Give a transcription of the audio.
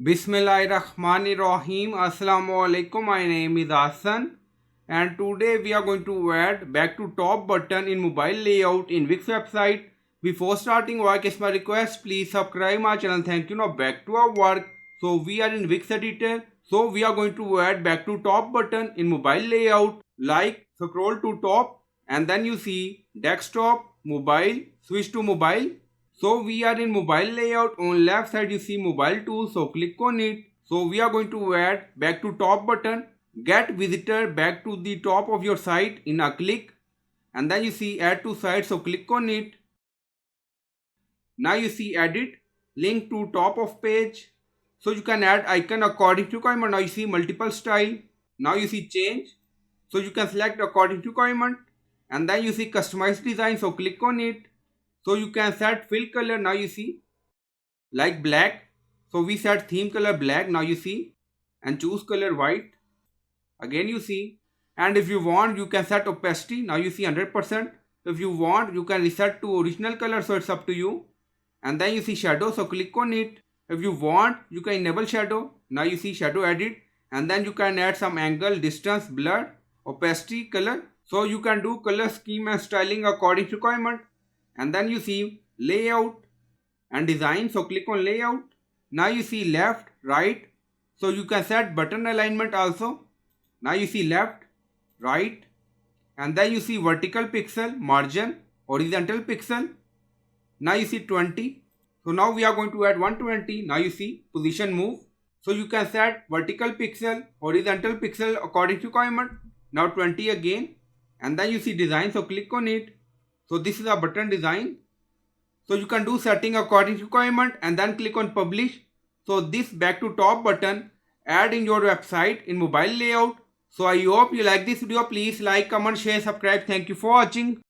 Bismillahirrahmanirrahim. Assalamu alaikum. My name is Hassan, and today we are going to add back to top button in mobile layout in Wix website. Before starting work, is my request, please subscribe my channel. Thank you. Now back to our work. So we are in Wix editor. So we are going to add back to top button in mobile layout. Like, scroll to top and then you see desktop, mobile, switch to mobile. So we are in mobile layout. On left side you see mobile tool, so click on it. So we are going to add back to top button, get visitor back to the top of your site in a click, and then you see add to site, so click on it. Now you see edit, link to top of page. So you can add icon according to requirement. Now you see multiple style. Now you see change. So you can select according to requirement, and then you see customize design, so click on it. So you can set fill color. Now you see like black. So we set theme color black. Now you see, and choose color white. Again you see, and if you want you can set opacity. Now you see 100%. If you want you can reset to original color, so it's up to you. And then you see shadow, so click on it. If you want you can enable shadow. Now you see shadow edit, and then you can add some angle, distance, blur, opacity, color. So you can do color scheme and styling according to requirement. And then you see layout and design, so click on layout. Now you see left, right, so you can set button alignment also. Now you see left, right, and then you see vertical pixel, margin, horizontal pixel. Now you see 20. So now we are going to add 120. Now you see position move, so you can set vertical pixel, horizontal pixel according to requirement. Now 20 again, and then you see design, so click on it. So this is a button design. So you can do setting according to requirement and then click on publish. So this back to top button add in your website in mobile layout. So I hope you like this video. Please like, comment, share, subscribe. Thank you for watching.